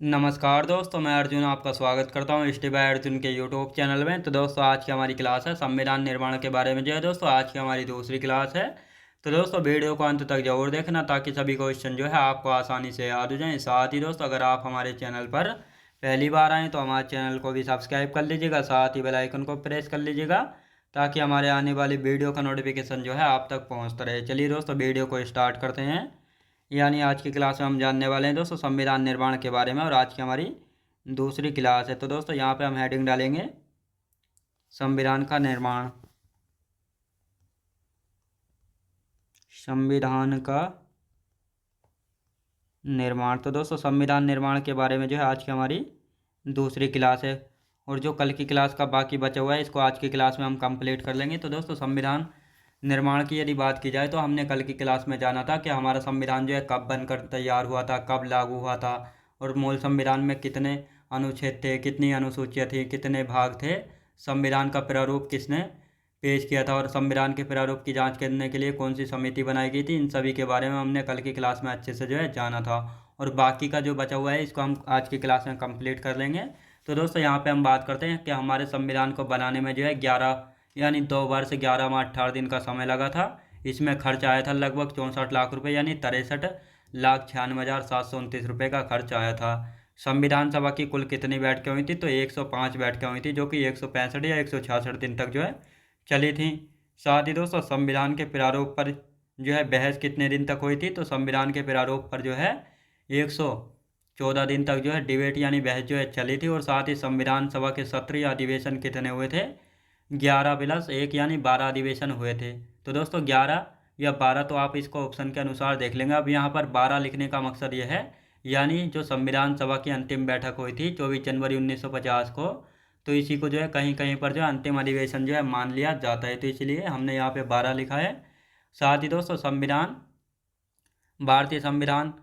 नमस्कार दोस्तों, मैं अर्जुन आपका स्वागत करता हूँ स्टे बाय अर्जुन के यूट्यूब चैनल में। तो दोस्तों, आज की हमारी क्लास है संविधान निर्माण के बारे में। जो है दोस्तों, आज की हमारी दूसरी क्लास है। तो दोस्तों, वीडियो को अंत तक जरूर देखना ताकि सभी क्वेश्चन जो है आपको आसानी से याद हो जाएं। साथ ही दोस्तों, अगर आप हमारे चैनल पर पहली बार आएँ तो हमारे चैनल को भी सब्सक्राइब कर लीजिएगा, साथ ही बेल आइकन को प्रेस कर लीजिएगा ताकि हमारे आने वाली वीडियो का नोटिफिकेशन जो है आप तक पहुँचता रहे। चलिए दोस्तों, वीडियो को स्टार्ट करते हैं। यानी आज की क्लास में हम जानने वाले हैं दोस्तों संविधान निर्माण के बारे में, और आज की हमारी दूसरी क्लास है। तो दोस्तों, यहाँ पे हम हेडिंग डालेंगे संविधान का निर्माण। संविधान का निर्माण। तो दोस्तों, संविधान निर्माण के बारे में जो है आज की हमारी दूसरी क्लास है, और जो कल की क्लास का बाकी बचा हुआ है इसको आज की क्लास में हम कंप्लीट कर लेंगे। तो दोस्तों, संविधान निर्माण की यदि बात की जाए तो हमने कल की क्लास में जाना था कि हमारा संविधान जो है कब बनकर तैयार हुआ था, कब लागू हुआ था, और मूल संविधान में कितने अनुच्छेद थे, कितनी अनुसूचियाँ थी, कितने भाग थे, संविधान का प्रारूप किसने पेश किया था, और संविधान के प्रारूप की जांच करने के लिए कौन सी समिति बनाई गई थी। इन सभी के बारे में हमने कल की क्लास में अच्छे से जो है जाना था, और बाकी का जो बचा हुआ है इसको हम आज की क्लास में कंप्लीट कर लेंगे। तो दोस्तों, यहाँ पे हम बात करते हैं कि हमारे संविधान को बनाने में जो है 11 यानी 2 वर्ष 11 माह 18 दिन का समय लगा था। इसमें खर्च आया था लगभग 64 लाख रुपये, यानी 63,96,729 रुपये का खर्च आया था। संविधान सभा की कुल कितनी बैठकें हुई थी? तो 105 बैठकें हुई थी, जो कि 165 या 166 दिन तक जो है चली थी। साथ ही दोस्तों, संविधान के प्रारूप पर जो है बहस कितने दिन तक हुई थी? तो संविधान के प्रारूप पर जो है 114 दिन तक जो है डिबेट यानी बहस जो है चली थी। और साथ ही संविधान सभा के सत्र या अधिवेशन कितने हुए थे? 11+1 यानी 12 अधिवेशन हुए थे। तो दोस्तों, 11 या 12 तो आप इसको ऑप्शन के अनुसार देख लेंगे। अब यहाँ पर 12 लिखने का मकसद यह है, यानी जो संविधान सभा की अंतिम बैठक हुई थी 24 जनवरी 1950 को, तो इसी को जो है कहीं कहीं पर जो है अंतिम अधिवेशन जो है मान लिया जाता है, तो इसलिए हमने यहाँ पे 12 लिखा है। साथ ही दोस्तों, भारतीय संविधान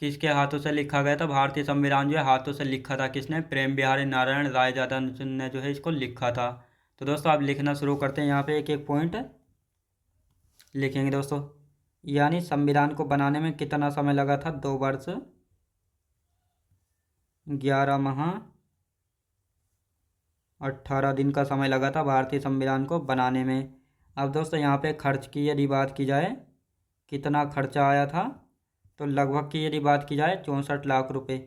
किसके हाथों से लिखा गया था? भारतीय संविधान जो है हाथों से लिखा था किसने? प्रेम बिहारी नारायण रायजादा ने जो है इसको लिखा था। तो दोस्तों, आप लिखना शुरू करते हैं। यहाँ पे एक एक पॉइंट लिखेंगे दोस्तों। यानी संविधान को बनाने में कितना समय लगा था? 2 वर्ष 11 माह 18 दिन का समय लगा था भारतीय संविधान को बनाने में। अब दोस्तों, यहाँ पे खर्च की यदि बात की जाए, कितना खर्चा आया था? तो लगभग की यदि बात की जाए 64 लाख रुपए।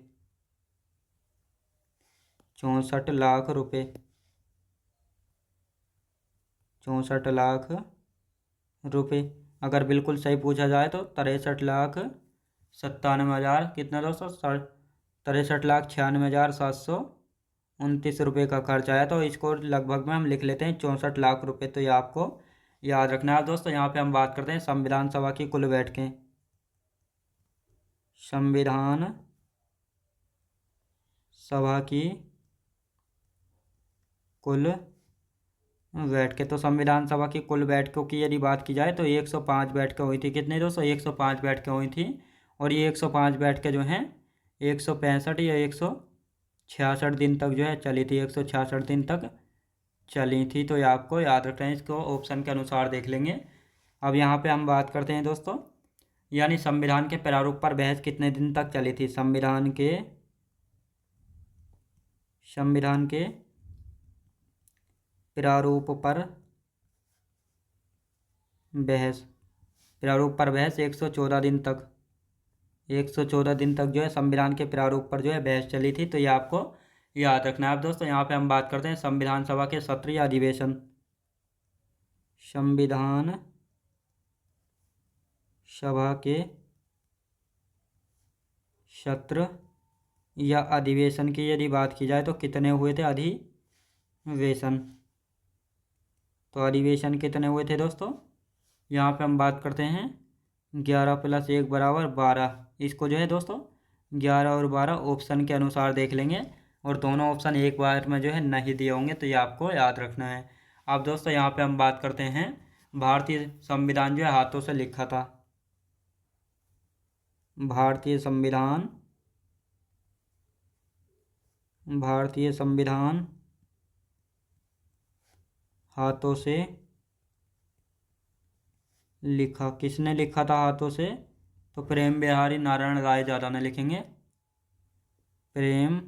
64 लाख रुपए, 64 लाख रुपए। अगर बिल्कुल सही पूछा जाए तो 63,97,000 कितना दोस्तों? 63,96,729 रुपये का खर्च आया। तो इसको लगभग में हम लिख लेते हैं 64 लाख रुपए। तो ये आपको याद रखना है दोस्तों। यहाँ पे हम बात करते हैं संविधान सभा की कुल बैठकें। संविधान सभा की कुल बैठकें। तो संविधान सभा की कुल बैठकों की यदि बात की जाए तो 105 बैठकें हुई थी। कितनी दोस्तों? 105 बैठकें हुई थी। और ये 105 बैठकें जो हैं 165 या 166 दिन तक जो है चली थी। 166 दिन तक चली थी। तो ये आपको याद रखना है, इसको ऑप्शन के अनुसार देख लेंगे। अब यहाँ पे हम बात करते हैं दोस्तों, यानी संविधान के प्रारूप पर बहस कितने दिन तक चली थी? संविधान के प्रारूप पर बहस 114 दिन तक, 114 दिन तक जो है संविधान के प्रारूप पर जो है बहस चली थी। तो ये आपको याद रखना है। अब दोस्तों, यहाँ पे हम बात करते हैं संविधान सभा के सत्र या अधिवेशन। संविधान सभा के सत्र या अधिवेशन की यदि बात की जाए तो कितने हुए थे अधिवेशन? तो अधिवेशन कितने हुए थे दोस्तों? यहाँ पे हम बात करते हैं 11+1 बराबर 12। इसको जो है दोस्तों 11 और 12 ऑप्शन के अनुसार देख लेंगे, और दोनों ऑप्शन एक बार में जो है नहीं दिए होंगे, तो ये आपको याद रखना है। अब दोस्तों, यहाँ पे हम बात करते हैं भारतीय संविधान जो है हाथों से लिखा था। भारतीय संविधान हाथों से लिखा, किसने लिखा था हाथों से? तो प्रेम बिहारी नारायण रायजादा ने लिखेंगे। प्रेम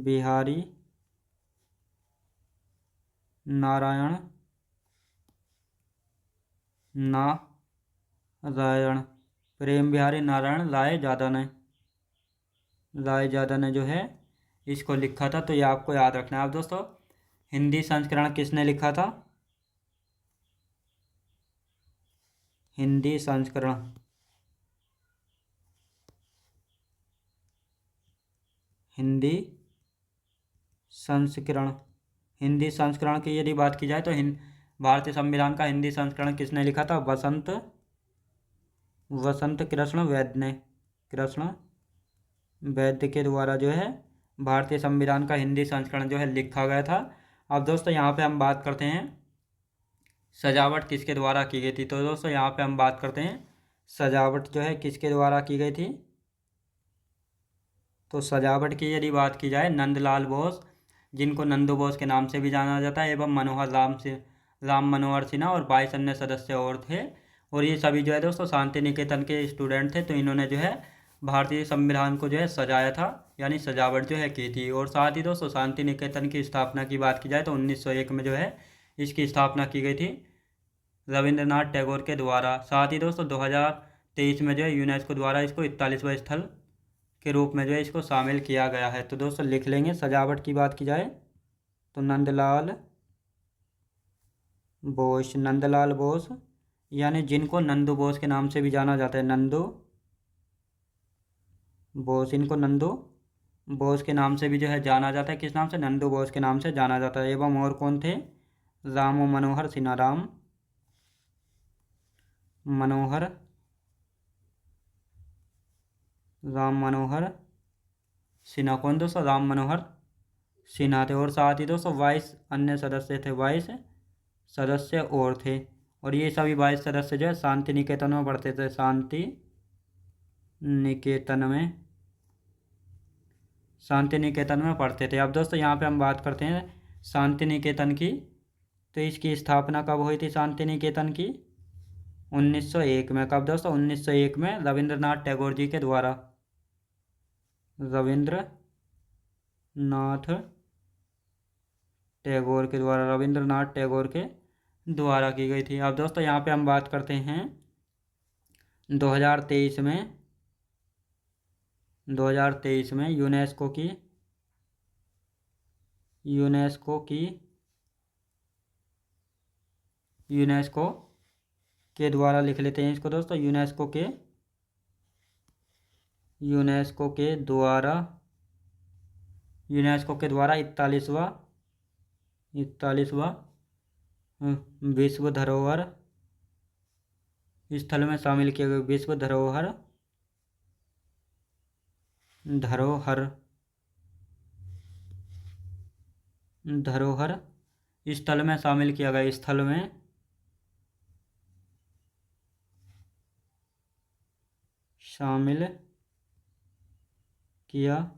बिहारी नारायण नारायण प्रेम बिहारी नारायण राय ज़्यादा ने जो है इसको लिखा था। तो ये आपको याद रखना है। अब दोस्तों हिंदी संस्करण किसने लिखा था? हिंदी संस्करण हिंदी संस्करण हिंदी संस्करण की यदि बात की जाए तो भारतीय संविधान का हिंदी संस्करण किसने लिखा था? वसंत कृष्ण वैद्य के द्वारा जो है भारतीय संविधान का हिंदी संस्करण जो है लिखा गया था। अब दोस्तों यहाँ पे हम बात करते हैं सजावट किसके द्वारा की गई थी। तो दोस्तों यहाँ पे हम बात करते हैं सजावट जो है किसके द्वारा की गई थी। तो सजावट की यदि बात की जाए नंदलाल बोस, जिनको नंदू बोस के नाम से भी जाना जाता है, एवं राम मनोहर सिन्हा और 22 अन्य सदस्य और थे। और ये सभी जो है दोस्तों शांति निकेतन के स्टूडेंट थे। तो इन्होंने जो है भारतीय संविधान को जो है सजाया था, यानी सजावट जो है की थी। और साथ ही दोस्तों शांति निकेतन की स्थापना की बात की जाए तो 1901 में जो है इसकी स्थापना की गई थी रविंद्रनाथ टैगोर के द्वारा। साथ ही दोस्तों 2023 में जो है यूनेस्को द्वारा इसको 41वां स्थल के रूप में जो है इसको शामिल किया गया है। तो दोस्तों लिख लेंगे सजावट की बात की जाए तो नंदलाल बोस यानी जिनको नंदू बोस के नाम से भी जाना जाता है, नंदू बोस, इनको नंदू बोस के नाम से भी जो है जाना जाता है। किस नाम से? नंदू बोस के नाम से जाना जाता है। एवं और कौन थे? राम मनोहर सिन्हा सिन्हा कौन दोस्तों? राम मनोहर सिन्हा थे। और साथ ही दोस्तों 22 अन्य सदस्य थे, 22 सदस्य और थे। और ये सभी 22 सदस्य जो है शांति निकेतन में पढ़ते थे। शांति निकेतन में पढ़ते थे। अब दोस्तों यहाँ पे हम बात करते हैं शांति निकेतन की। तो इसकी स्थापना कब हुई थी शांति निकेतन की? 1901 में। कब दोस्तों? 1901 में रविंद्रनाथ टैगोर जी के द्वारा, रविंद्रनाथ टैगोर के द्वारा की गई थी। अब दोस्तों यहाँ पे हम बात करते हैं 2023 में यूनेस्को के द्वारा लिख लेते हैं इसको दोस्तों। यूनेस्को के द्वारा 41वां विश्व धरोहर स्थल में शामिल किए गए। विश्व धरोहर स्थल में शामिल किया गया। स्थल में शामिल किया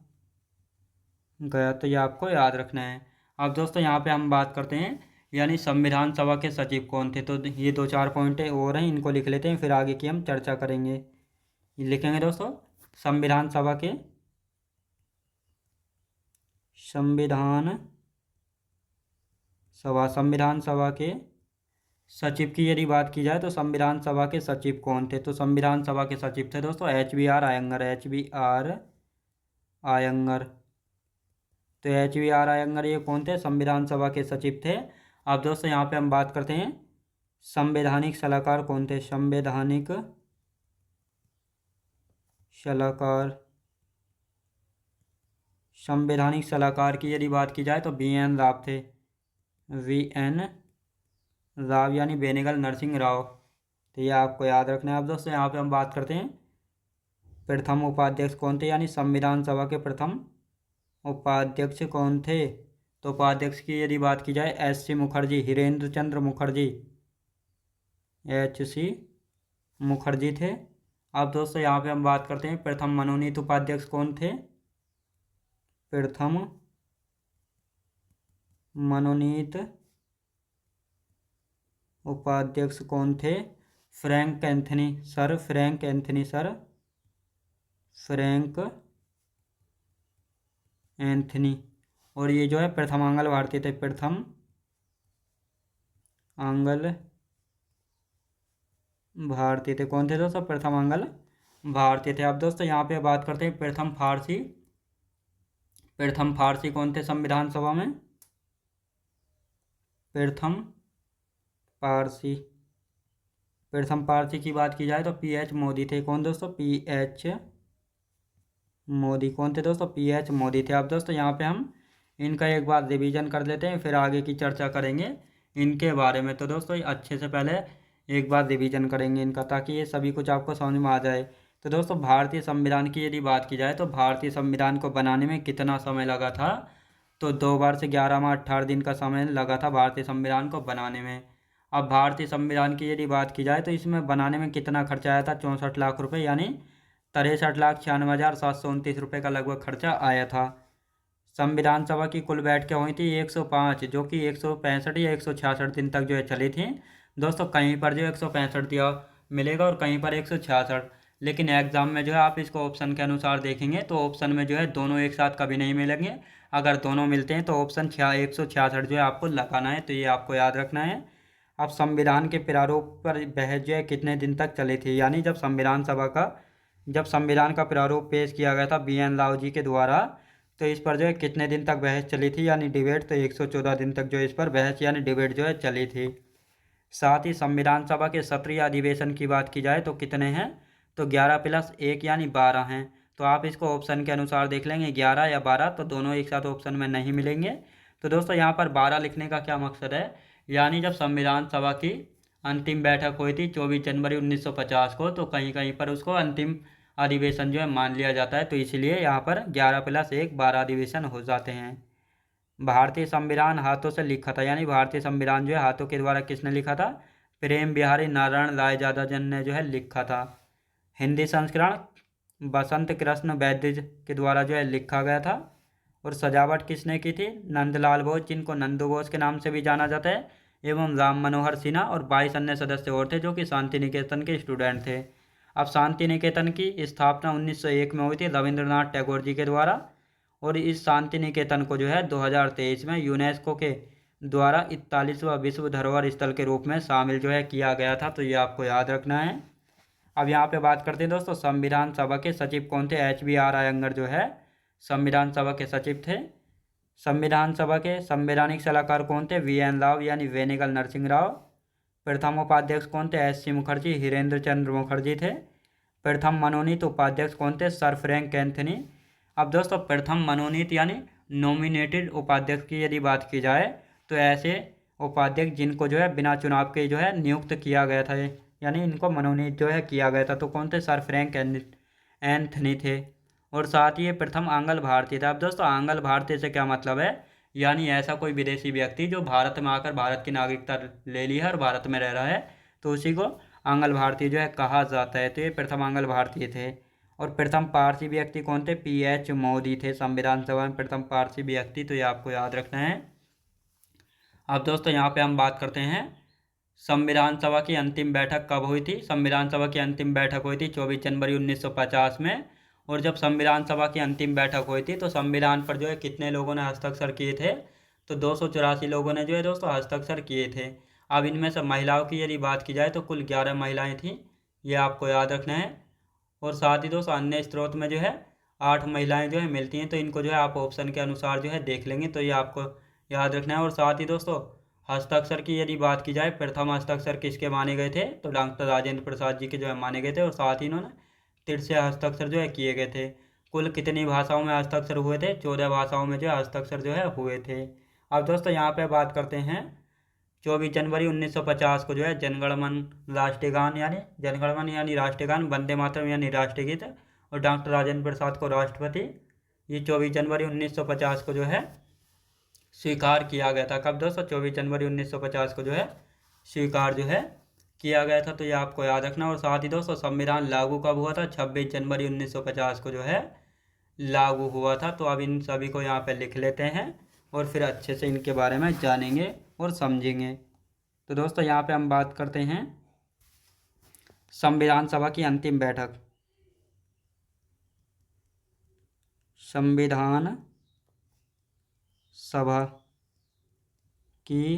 गया। तो ये आपको याद रखना है। अब दोस्तों यहाँ पे हम बात करते हैं यानी संविधान सभा के सचिव कौन थे। तो ये 2-4 पॉइंट और हैं, इनको लिख लेते हैं, फिर आगे की हम चर्चा करेंगे। लिखेंगे दोस्तों संविधान सभा के सचिव की यदि बात की जाए तो संविधान सभा के सचिव कौन थे। तो संविधान सभा के सचिव थे दोस्तों HBR आयंगर। तो HBR आयंगर ये कौन थे? संविधान सभा के सचिव थे। अब दोस्तों यहाँ पे हम बात करते हैं संवैधानिक सलाहकार कौन थे। संवैधानिक सलाहकार की यदि बात की जाए तो VN राव थे। VN राव यानी बेनेगल नरसिंह राव। तो ये आपको याद रखना है। अब दोस्तों यहाँ पे हम बात करते हैं प्रथम उपाध्यक्ष कौन थे, यानी संविधान सभा के प्रथम उपाध्यक्ष कौन थे। तो उपाध्यक्ष की यदि बात की जाए HC मुखर्जी, हिरेंद्र चंद्र मुखर्जी, HC मुखर्जी थे। अब दोस्तों यहाँ पे हम बात करते हैं प्रथम मनोनीत उपाध्यक्ष कौन थे। प्रथम मनोनीत उपाध्यक्ष कौन थे? Frank Anthony sir Frank Anthony. और ये जो है प्रथम आंग्ल भारतीय थे, प्रथम आंग्ल भारतीय थे। कौन थे दोस्तों? प्रथम आंग्ल भारतीय थे। अब दोस्तों यहाँ पे बात करते हैं प्रथम फारसी। प्रथम फारसी कौन थे संविधान सभा में? प्रथम पारसी। प्रथम पारसी की बात की जाए तो पीएच मोदी थे। कौन दोस्तों? पीएच मोदी। कौन थे दोस्तों? पीएच मोदी थे। अब दोस्तों यहाँ पे हम इनका एक बार रिवीजन कर लेते हैं, फिर आगे की चर्चा करेंगे इनके बारे में। तो दोस्तों अच्छे से पहले एक बार रिवीजन करेंगे इनका, ताकि ये सभी कुछ आपको समझ में आ जाए। तो दोस्तों भारतीय संविधान की यदि बात की जाए तो भारतीय संविधान को बनाने में कितना समय लगा था? तो 2 बार से 11 माह 18 दिन का समय लगा था भारतीय संविधान को बनाने में। अब भारतीय संविधान की यदि बात की जाए तो इसमें बनाने में कितना खर्चा आया था? 64 लाख रुपए, यानी 63,96,729 रुपये का लगभग खर्चा आया था। संविधान सभा की कुल बैठकें हुई थी 105, जो कि 165 या 166 दिन तक जो है चली थी। दोस्तों कहीं पर जो 165 दिया मिलेगा और कहीं पर 166, लेकिन एग्जाम में जो है आप इसको ऑप्शन के अनुसार देखेंगे तो ऑप्शन में जो है दोनों एक साथ कभी नहीं मिलेंगे। अगर दोनों मिलते हैं तो ऑप्शन 166 जो है आपको लगाना है, तो ये आपको याद रखना है। अब संविधान के प्रारूप पर बहस जो है कितने दिन तक चली थी? यानी जब संविधान का प्रारूप पेश किया गया था BN राव जी के द्वारा, तो इस पर जो है कितने दिन तक बहस चली थी यानी डिबेट? तो 114 दिन तक जो इस पर बहस यानी डिबेट जो है चली थी। साथ ही संविधान सभा के सत्रीय अधिवेशन की बात की जाए तो कितने हैं? तो 11+1 यानी 12 हैं। तो आप इसको ऑप्शन के अनुसार देख लेंगे 11 या 12, तो दोनों एक साथ ऑप्शन में नहीं मिलेंगे। तो दोस्तों यहाँ पर 12 लिखने का क्या मकसद है? यानी जब संविधान सभा की अंतिम बैठक हुई थी 24 जनवरी 1950 को, तो कहीं कहीं पर उसको अंतिम अधिवेशन जो है मान लिया जाता है, तो इसलिए यहाँ पर 11+1 12 अधिवेशन हो जाते हैं। भारतीय संविधान हाथों से लिखा था, यानी भारतीय संविधान जो है हाथों के द्वारा किसने लिखा था? प्रेम बिहारी नारायण रायजादा ने जो है लिखा था। हिंदी संस्करण बसंत कृष्ण वैद्य के द्वारा जो है लिखा गया था। और सजावट किसने की थी? नंदलाल बोस, जिनको नंदू बोस के नाम से भी जाना जाता है, एवं राम मनोहर सिन्हा और 22 अन्य सदस्य और थे जो कि शांति निकेतन के स्टूडेंट थे। अब शांति निकेतन की स्थापना 1901 में हुई थी रविंद्रनाथ टैगोर जी के द्वारा, और इस शांति निकेतन को जो है 2023 में यूनेस्को के द्वारा 41वां विश्व धरोहर स्थल के रूप में शामिल जो है किया गया था। तो ये आपको याद रखना है। अब यहाँ पे बात करते हैं दोस्तों संविधान सभा के सचिव कौन थे? HBR अयंगर जो है संविधान सभा के सचिव थे। संविधान सभा के संवैधानिक सलाहकार कौन थे? VN राव यानी वेनेगल नरसिंह राव। प्रथम उपाध्यक्ष कौन थे? SC मुखर्जी, हिरेंद्र चंद्र मुखर्जी थे। प्रथम मनोनीत उपाध्यक्ष कौन थे? Sir Frank Anthony. अब दोस्तों प्रथम मनोनीत यानी नॉमिनेटेड उपाध्यक्ष की यदि बात की जाए तो ऐसे उपाध्यक्ष जिनको जो है बिना चुनाव के जो है नियुक्त किया गया था, यानी इनको मनोनीत जो है किया गया था, तो कौन थे? सर फ्रैंक एंथनी थे। और साथ ही ये प्रथम आंग्ल भारतीय था। अब दोस्तों आंग्ल भारतीय से क्या मतलब है? यानी ऐसा कोई विदेशी व्यक्ति जो भारत में आकर भारत की नागरिकता ले ली है और भारत में रह रहा है, तो उसी को आंग्ल भारतीय जो है कहा जाता है। तो ये प्रथम आंग्ल भारतीय थे। और प्रथम पारसी व्यक्ति कौन थे? PH मोदी थे संविधान सभा में प्रथम पारसी व्यक्ति, तो ये आपको याद रखना है। अब दोस्तों यहाँ पे हम बात करते हैं संविधान सभा की अंतिम बैठक कब हुई थी? संविधान सभा की अंतिम बैठक हुई थी 24 जनवरी 1950 में। और जब संविधान सभा की अंतिम बैठक हुई थी तो संविधान पर जो है कितने लोगों ने हस्ताक्षर किए थे? तो 284 लोगों ने जो है दोस्तों हस्ताक्षर किए थे। अब इनमें से महिलाओं की यदि बात की जाए तो कुल 11 महिलाएं थीं, ये आपको याद रखना है। और साथ ही दोस्तों अन्य स्रोत में जो है 8 महिलाएं जो है मिलती हैं, तो इनको जो है आप ऑप्शन के अनुसार जो है देख लेंगे, तो ये आपको याद रखना है। और साथ ही दोस्तों हस्ताक्षर की यदि बात की जाए, प्रथम हस्ताक्षर किसके माने गए थे? तो डॉक्टर राजेंद्र प्रसाद जी के जो है माने गए थे। और साथ ही इन्होंने 13 हस्ताक्षर जो है किए गए थे। कुल कितनी भाषाओं में हस्ताक्षर हुए थे? 14 भाषाओं में जो है हस्ताक्षर जो है हुए थे। अब दोस्तों यहाँ पे बात करते हैं 24 जनवरी 1950 को जो है जनगणमन राष्ट्रीय गान यानी राष्ट्रीय गान, वंदे मातरम यानी राष्ट्रीय गीत, और डॉक्टर राजेंद्र प्रसाद को राष्ट्रपति, ये 24 जनवरी 1950 को जो है स्वीकार किया गया था। कब दोस्तों? 24 जनवरी 1950 को जो है स्वीकार जो है किया गया था, तो ये आपको याद रखना। और साथ ही दोस्तों संविधान लागू कब हुआ था? 26 जनवरी 1950 को जो है लागू हुआ था। तो अब इन सभी को यहाँ पे लिख लेते हैं और फिर अच्छे से इनके बारे में जानेंगे और समझेंगे। तो दोस्तों यहाँ पे हम बात करते हैं संविधान सभा की अंतिम बैठक। संविधान सभा की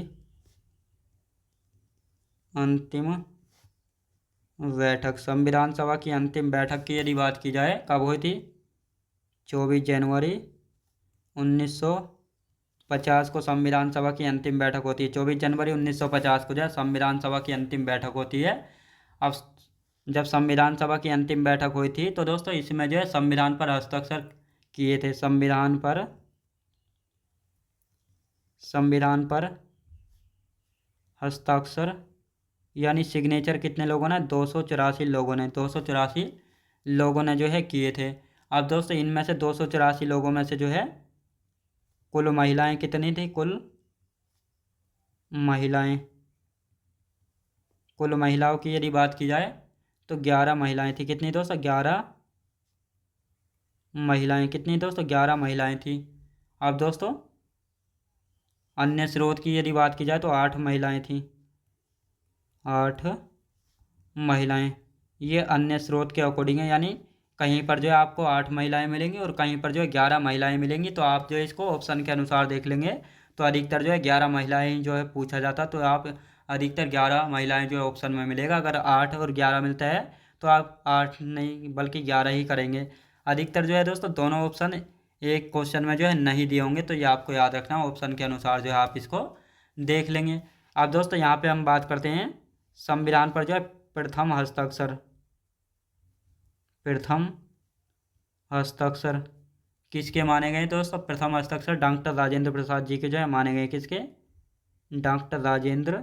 अंतिम बैठक। संविधान सभा की अंतिम बैठक की यदि बात की जाए कब हुई थी? 24 जनवरी 1950 को संविधान सभा की अंतिम बैठक होती है। 24 जनवरी 1950 को जो है संविधान सभा की अंतिम बैठक होती है। अब जब संविधान सभा की अंतिम बैठक हुई थी तो दोस्तों इसमें जो है संविधान पर हस्ताक्षर किए थे। संविधान पर हस्ताक्षर यानी सिग्नेचर कितने लोगों ने? 284 लोगों ने। 284 लोगों ने जो है किए थे। अब दोस्तों इनमें से 284 लोगों में से जो है कुल महिलाएं कितनी थी? कुल महिलाओं की यदि बात की जाए तो 11 महिलाएं थी। कितनी दोस्तों? 11 महिलाएं। कितनी दोस्तों? 11 महिलाएं थी। अब दोस्तों अन्य स्रोत की यदि बात की जाए तो 8 महिलाएं थी। 8 महिलाएं। ये अन्य स्रोत के अकॉर्डिंग है, यानी कहीं पर जो है आपको 8 महिलाएं मिलेंगी और कहीं पर जो है 11 महिलाएं मिलेंगी। तो आप जो है इसको ऑप्शन के अनुसार देख लेंगे तो अधिकतर जो है 11 महिलाएं जो है पूछा जाता, तो आप अधिकतर 11 महिलाएं जो है ऑप्शन में मिलेगा। अगर 8 और 11 मिलता है तो आप 8 नहीं बल्कि 11 ही करेंगे। अधिकतर जो है दोस्तों दोनों ऑप्शन एक क्वेश्चन में जो है नहीं दिए होंगे, तो ये आपको याद रखना, ऑप्शन के अनुसार जो है आप इसको देख लेंगे। अब दोस्तों यहाँ पे हम बात करते हैं संविधान पर जो है प्रथम हस्ताक्षर किसके माने गए दोस्तों? प्रथम हस्ताक्षर डॉक्टर राजेंद्र प्रसाद जी के जो है माने गए। किसके? डॉक्टर राजेंद्र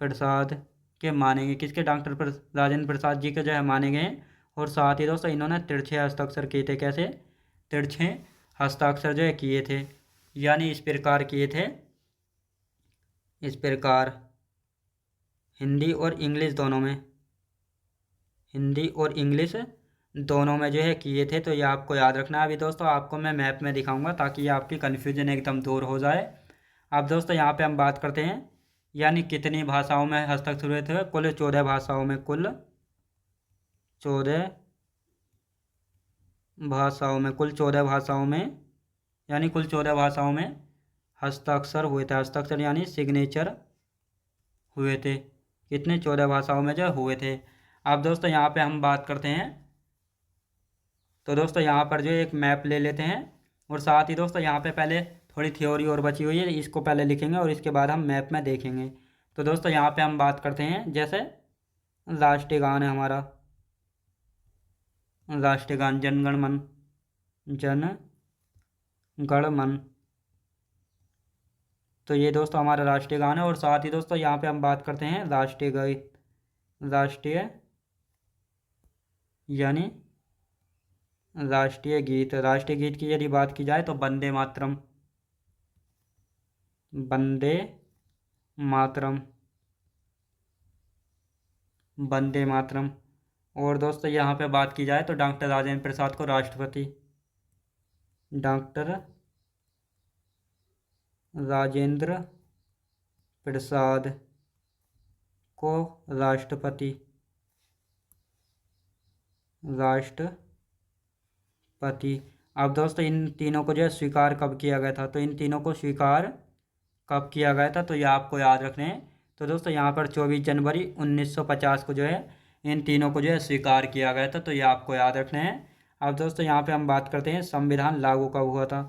प्रसाद के माने गए। किसके? राजेंद्र प्रसाद जी के जो है माने गए। और साथ ही दोस्तों इन्होंने तिरछे हस्ताक्षर किए थे। कैसे? तिरछे हस्ताक्षर जो है किए थे, यानी इस प्रकार किए थे, इस प्रकार हिंदी और इंग्लिश दोनों में जो है किए थे। तो ये आपको याद रखना है। अभी दोस्तों आपको मैं मैप में दिखाऊंगा ताकि ये आपकी कन्फ्यूजन एकदम दूर हो जाए। अब दोस्तों यहाँ पे हम बात करते हैं यानी कितनी भाषाओं में हस्ताक्षर हुए थे? कुल 14 भाषाओं में। कुल 14 भाषाओं में। कुल 14 भाषाओं में, यानी कुल 14 भाषाओं में हस्ताक्षर हुए थे। हस्ताक्षर यानी सिग्नेचर हुए थे। कितने? 14 भाषाओं में जो हुए थे। अब दोस्तों यहाँ पे हम बात करते हैं, तो दोस्तों यहाँ पर जो एक मैप ले लेते हैं और साथ ही दोस्तों यहाँ पे पहले थोड़ी थ्योरी और बची हुई है, इसको पहले लिखेंगे और इसके बाद हम मैप में देखेंगे। तो दोस्तों यहाँ पे हम बात करते हैं, जैसे राष्ट्रीय गान है हमारा, राष्ट्रीय गान जन गण मन। तो ये दोस्तों हमारा राष्ट्रीय गान है। और साथ ही दोस्तों यहाँ पे हम बात करते हैं राष्ट्रीय गीत। राष्ट्रीय यानी राष्ट्रीय गीत। राष्ट्रीय गीत की यदि बात की जाए तो वंदे मातरम। वंदे मातरम। वंदे मातरम। और दोस्तों यहाँ पे बात की जाए तो डॉक्टर राजेंद्र प्रसाद को राष्ट्रपति, डॉक्टर राजेंद्र प्रसाद को राष्ट्रपति। अब दोस्तों इन तीनों को जो है स्वीकार कब किया गया था? तो इन तीनों को स्वीकार कब किया गया था तो ये आपको याद रखने हैं। तो दोस्तों यहाँ पर 24 जनवरी 1950 को जो है इन तीनों को जो है स्वीकार किया गया था, तो ये आपको याद रखने हैं। अब दोस्तों यहाँ पे हम बात करते हैं संविधान लागू कब हुआ था।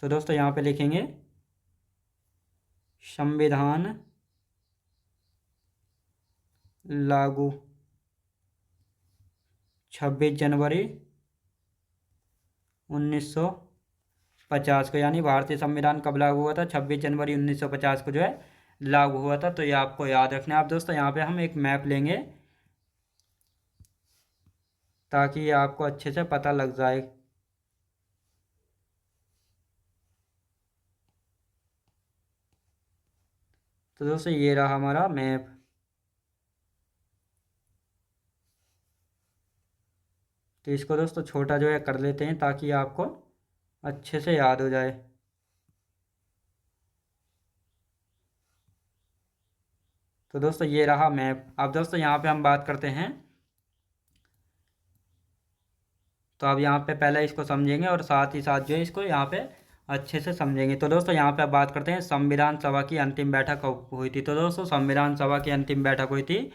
तो दोस्तों यहाँ पे लिखेंगे संविधान लागू 26 जनवरी 1950 को, यानी भारतीय संविधान कब लागू हुआ था? 26 जनवरी 1950 को जो है लागू हुआ था। तो ये आपको याद रखना है। आप दोस्तों यहाँ पे हम एक मैप लेंगे ताकि ये आपको अच्छे से पता लग जाए। तो दोस्तों ये रहा हमारा मैप। तो इसको दोस्तों छोटा जो है कर लेते हैं ताकि आपको अच्छे से याद हो जाए। तो दोस्तों ये रहा मैप। अब दोस्तों यहाँ पे हम बात करते हैं तो अब यहाँ पे पहले इसको समझेंगे और साथ ही साथ जो है इसको यहाँ पे अच्छे से समझेंगे। तो दोस्तों यहाँ पे अब बात करते हैं संविधान सभा की अंतिम बैठक कब हुई थी। तो दोस्तों संविधान सभा की अंतिम बैठक हुई थी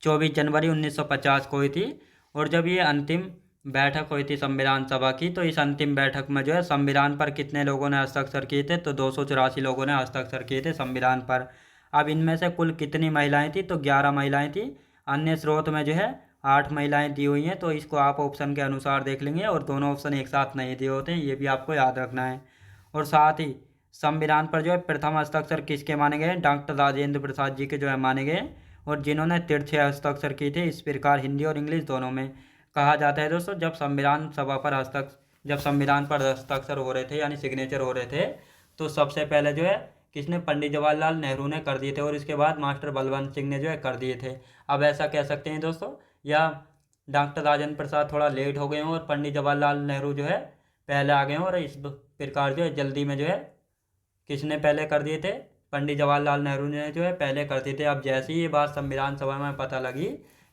24 जनवरी 1950 को हुई थी। और जब ये अंतिम बैठक हुई थी संविधान सभा की, तो इस अंतिम बैठक में जो है संविधान पर कितने लोगों ने हस्ताक्षर किए थे, तो 284 लोगों ने हस्ताक्षर किए थे संविधान पर। अब इनमें से कुल कितनी महिलाएं थी, तो 11 महिलाएं थी। अन्य स्रोत में जो है 8 महिलाएं दी हुई हैं, तो इसको आप ऑप्शन के अनुसार देख लेंगे और दोनों ऑप्शन एक साथ नहीं दिए होते हैं, ये भी आपको याद रखना है। और साथ ही संविधान पर जो है प्रथम हस्ताक्षर किसके माने गए, डॉक्टर राजेंद्र प्रसाद जी के जो है माने गए, और जिन्होंने तिरछे हस्ताक्षर किए थे, इस प्रकार हिंदी और इंग्लिश दोनों में। कहा जाता है दोस्तों जब संविधान पर हस्ताक्षर हो रहे थे यानी सिग्नेचर हो रहे थे, तो सबसे पहले जो है किसने, पंडित जवाहरलाल नेहरू ने कर दिए थे, और इसके बाद मास्टर बलवंत सिंह ने जो है कर दिए थे। अब ऐसा कह सकते हैं दोस्तों, या डॉक्टर राजेंद्र प्रसाद थोड़ा लेट हो गए हों और पंडित जवाहरलाल नेहरू जो है पहले आ गए हों, और इस प्रकार जो है जल्दी में जो है किसने पहले कर दिए थे, पंडित जवाहरलाल नेहरू ने जो है पहले कर दिए थे। अब जैसे ही ये बात संविधान सभा में पता लगी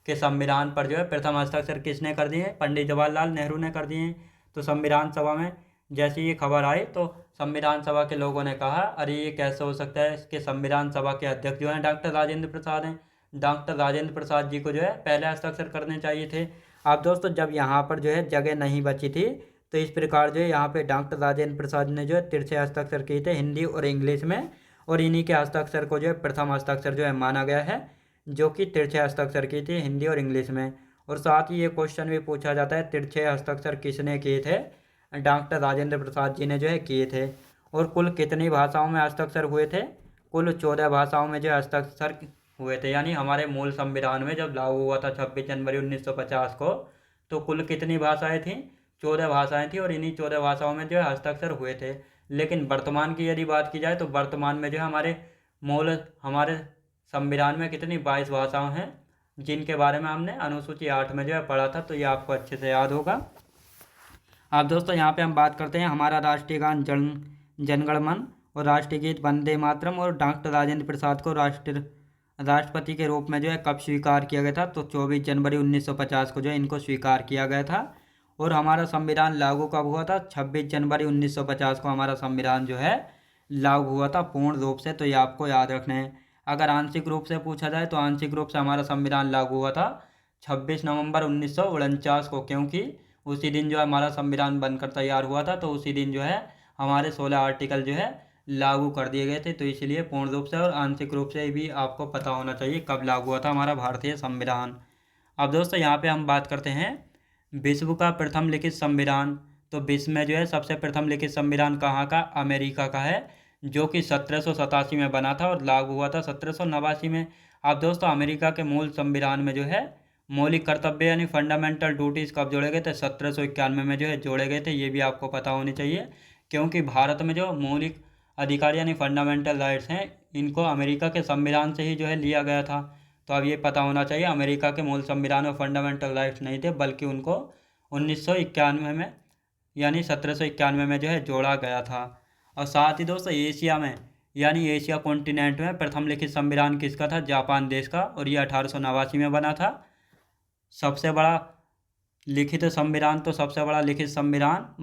कि संविधान पर जो है प्रथम हस्ताक्षर किसने कर दिए, पंडित जवाहरलाल नेहरू ने कर दिए हैं, तो संविधान सभा में जैसे ये खबर आई तो संविधान सभा के लोगों ने कहा, अरे ये कैसे हो सकता है, इसके संविधान सभा के अध्यक्ष जो हैं डॉक्टर राजेंद्र प्रसाद हैं, डॉक्टर राजेंद्र प्रसाद जी को जो है पहले हस्ताक्षर करने चाहिए थे। अब दोस्तों जब यहाँ पर जो है जगह नहीं बची थी, तो इस प्रकार जो है यहाँ पे डॉक्टर राजेंद्र प्रसाद ने जो है तिरछे हस्ताक्षर किए थे हिंदी और इंग्लिश में, और इन्हीं के हस्ताक्षर को जो है प्रथम हस्ताक्षर जो है माना गया है, जो कि तिरछे हस्ताक्षर किए थे हिंदी और इंग्लिश में। और साथ ही ये क्वेश्चन भी पूछा जाता है, तिरछे हस्ताक्षर किसने किए थे, डॉक्टर राजेंद्र प्रसाद जी ने जो है किए थे। और कुल कितनी भाषाओं में हस्ताक्षर हुए थे, कुल 14 भाषाओं में जो हस्ताक्षर हुए थे। यानी हमारे मूल संविधान में जब लागू हुआ था 26 जनवरी 1950 को, तो कुल कितनी भाषाएं थीं, 14 भाषाएं थी, और इन्हीं 14 भाषाओं में जो है हस्ताक्षर हुए थे। लेकिन वर्तमान की यदि बात की जाए तो वर्तमान में जो है हमारे संविधान में कितनी 22 भाषाएं हैं, जिनके बारे में हमने अनुसूची 8 में जो है पढ़ा था, तो ये आपको अच्छे से याद होगा। अब दोस्तों यहाँ पे हम बात करते हैं हमारा राष्ट्रीय गान जनगण मन और राष्ट्रीय गीत वंदे मातरम और डॉक्टर राजेंद्र प्रसाद को राष्ट्रपति के रूप में जो है कब स्वीकार किया गया था, तो 24 जनवरी 1950 को जो है इनको स्वीकार किया गया था। और हमारा संविधान लागू कब हुआ था, 26 जनवरी 1950 को हमारा संविधान जो है लागू हुआ था पूर्ण रूप से, तो ये आपको याद रखना है। अगर आंशिक रूप से पूछा जाए तो आंशिक रूप से हमारा संविधान लागू हुआ था 26 नवंबर 1949 को, क्योंकि उसी दिन जो है हमारा संविधान बनकर तैयार हुआ था, तो उसी दिन जो है हमारे 16 आर्टिकल जो है लागू कर दिए गए थे, तो इसलिए पूर्ण रूप से और आंशिक रूप से भी आपको पता होना चाहिए कब लागू हुआ था हमारा भारतीय संविधान। अब दोस्तों यहाँ पे हम बात करते हैं विश्व का प्रथम लिखित संविधान। तो विश्व में जो है सबसे प्रथम लिखित संविधान कहाँ का, अमेरिका का है, जो कि 1787 में बना था और लागू हुआ था 1789 में। अब दोस्तों अमेरिका के मूल संविधान में जो है मौलिक कर्तव्य यानी फंडामेंटल ड्यूटीज़ कब जोड़े गए थे, 1791 में जो है जोड़े गए थे, ये भी आपको पता होनी चाहिए, क्योंकि भारत में जो मौलिक अधिकार यानी फंडामेंटल राइट्स हैं, इनको अमेरिका के संविधान से ही जो है लिया गया था। तो अब ये पता होना चाहिए, अमेरिका के मूल संविधान में फंडामेंटल राइट्स नहीं थे, बल्कि उनको 1991 में यानी 1791 में जो है जोड़ा गया था। और साथ ही दोस्तों एशिया में यानी एशिया कॉन्टिनेंट में प्रथम लिखित संविधान किसका था, जापान देश का, और ये 1889 में बना था। सबसे बड़ा लिखित संविधान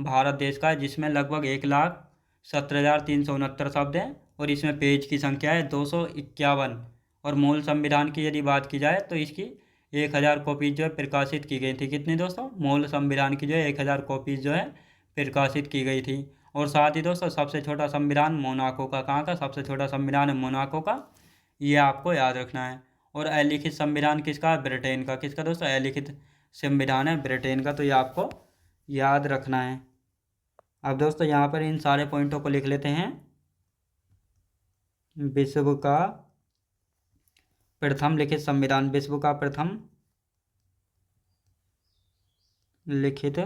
भारत देश का है, जिसमें लगभग 1,17,369 शब्द हैं, और इसमें पेज की संख्या है 251। और मूल संविधान की यदि बात की जाए तो इसकी 1000 कॉपीज जो है प्रकाशित की गई थी। कितनी दोस्तों, मूल संविधान की जो है 1000 कॉपीज जो है प्रकाशित की गई थी। और साथ ही दोस्तों सबसे छोटा संविधान मोनाको का, कहाँ का सबसे छोटा संविधान है, मोनाको का, ये आपको याद रखना है। और अलिखित संविधान किसका है, ब्रिटेन का। किसका दोस्तों, अलिखित संविधान है ब्रिटेन का, तो ये आपको याद रखना है। अब दोस्तों यहाँ पर इन सारे पॉइंटों को लिख लेते हैं। विश्व का प्रथम लिखित संविधान, विश्व का प्रथम लिखित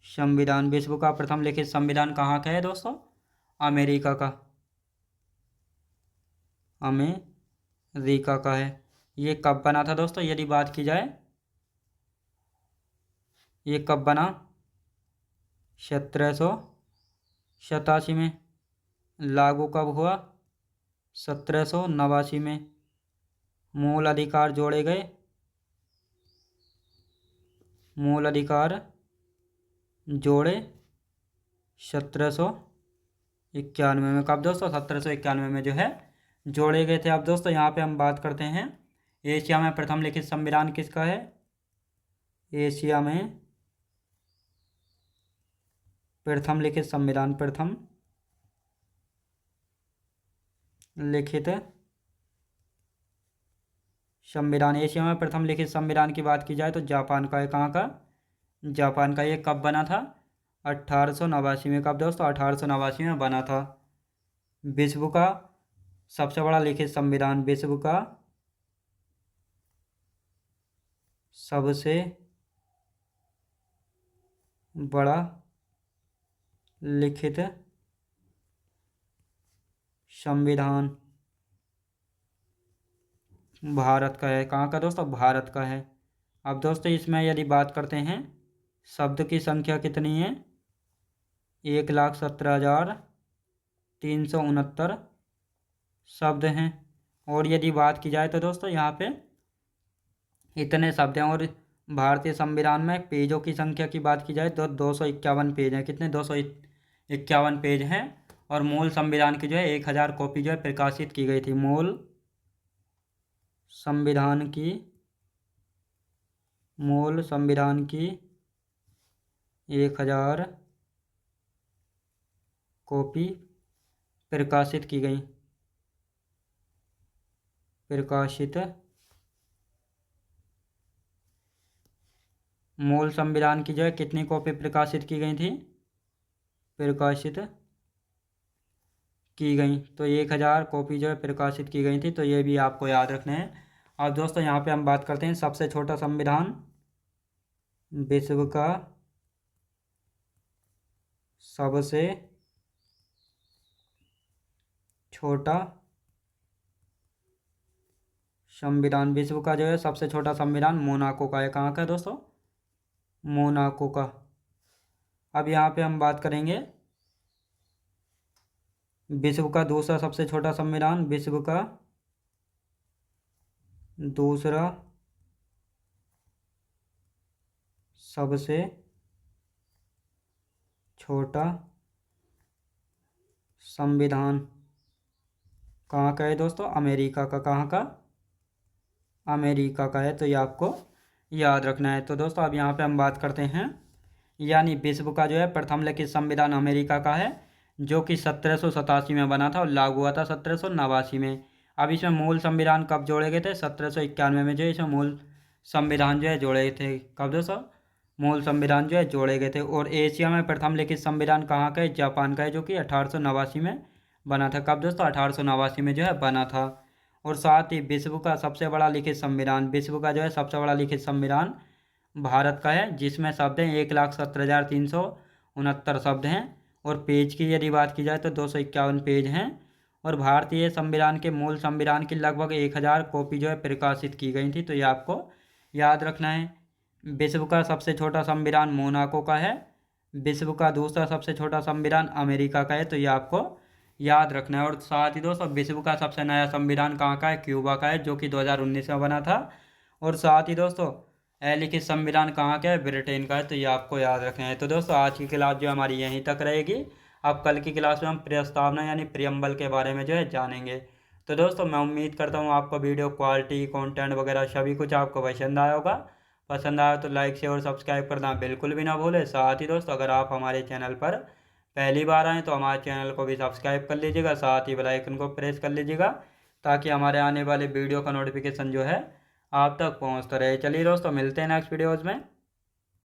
संविधान, विश्व का प्रथम लिखित संविधान कहाँ का है दोस्तों, अमेरिका का, अमेरिका का है। ये कब बना था दोस्तों, यदि बात की जाए ये कब बना, 1787 में। लागू कब हुआ, 1789 में। मूल अधिकार जोड़े गए मूल अधिकार जोड़े 1791 में। कब दोस्तों? 1791 में जो है जोड़े गए थे। अब दोस्तों यहाँ पे हम बात करते हैं एशिया में प्रथम लिखित संविधान किसका है। एशिया में प्रथम लिखित संविधान, प्रथम लिखित संविधान, एशिया में प्रथम लिखित संविधान की बात की जाए तो जापान का है। कहाँ का? जापान का। ये कब बना था? 1889 में। कब दोस्तों? 1889 में बना था। विश्व का सबसे बड़ा लिखित संविधान, विश्व का सबसे बड़ा लिखित संविधान भारत का है। कहाँ का दोस्तों? भारत का है। अब दोस्तों इसमें यदि बात करते हैं शब्द की संख्या कितनी है? 1,17,369 शब्द हैं। और यदि बात की जाए तो दोस्तों यहाँ पे इतने शब्द हैं। और भारतीय संविधान में पेजों की संख्या की बात की जाए तो 251 पेज हैं। कितने? 251 पेज हैं। और मूल संविधान की जो है 1000 कॉपी जो है प्रकाशित की गई थी। मूल संविधान की 1000 कॉपी प्रकाशित की गई। मूल संविधान की जो है कितनी कॉपी प्रकाशित की गई थी? प्रकाशित की गई तो 1000 कॉपी जो है प्रकाशित की गई थी। तो ये भी आपको याद रखना है। अब दोस्तों यहाँ पे हम बात करते हैं सबसे छोटा संविधान, विश्व का सबसे छोटा संविधान, विश्व का जो है सबसे छोटा संविधान मोनाको का है। कहाँ का है दोस्तों? मोनाको का। अब यहाँ पे हम बात करेंगे विश्व का दूसरा सबसे छोटा संविधान, विश्व का दूसरा सबसे छोटा संविधान कहाँ का है दोस्तों? अमेरिका का। कहाँ का? अमेरिका का है। तो ये आपको याद रखना है। तो दोस्तों अब यहाँ पे हम बात करते हैं यानी विश्व का जो है प्रथम लिखित संविधान अमेरिका का है, जो कि 1787 में बना था और लागू हुआ था 1789 में। अब इसमें मूल संविधान कब जोड़े गए थे? 1791 में जो है इसमें मूल संविधान जो है जोड़े गए थे। कब दोस्तों? मूल संविधान जो है जोड़े गए थे। और एशिया में प्रथम लिखित संविधान कहाँ का है? जापान का है, जो कि 1889 में बना था। कब दोस्तों? 1889 में जो है बना था। और साथ ही विश्व का सबसे बड़ा लिखित संविधान, विश्व का जो है सबसे बड़ा लिखित संविधान भारत का है, जिसमें शब्द हैं 1,17,369 शब्द हैं। और पेज की यदि बात की जाए तो 251 पेज हैं। और भारतीय संविधान के मूल संविधान की लगभग 1000 कॉपी जो है प्रकाशित की गई थी। तो ये आपको याद रखना है। विश्व का सबसे छोटा संविधान मोनाको का है, विश्व का दूसरा सबसे छोटा संविधान अमेरिका का है। तो ये आपको याद रखना है। और साथ ही दोस्तों विश्व का सबसे नया संविधान कहाँ का है? क्यूबा का है, जो कि 2019 में बना था। और साथ ही दोस्तों अलिखित संविधान कहाँ का है? ब्रिटेन का है। तो ये आपको याद रखना है। तो दोस्तों आज की क्लास जो हमारी यहीं तक रहेगी। अब कल की क्लास में हम प्रस्तावना यानी प्रियम्बल के बारे में जो है जानेंगे। तो दोस्तों मैं उम्मीद करता हूँ आपको वीडियो क्वालिटी, कंटेंट वगैरह सभी कुछ आपको पसंद आया होगा। पसंद आया तो लाइक शेयर और सब्सक्राइब करना बिल्कुल भी ना भूलें। साथ ही दोस्तों अगर आप हमारे चैनल पर पहली बार आएँ तो हमारे चैनल को भी सब्सक्राइब कर लीजिएगा, साथ ही बेल आइकन को प्रेस कर लीजिएगा, ताकि हमारे आने वाले वीडियो का नोटिफिकेशन जो है आप तक पहुँचता रहे। चलिए दोस्तों मिलते हैं नेक्स्ट वीडियोज़ में।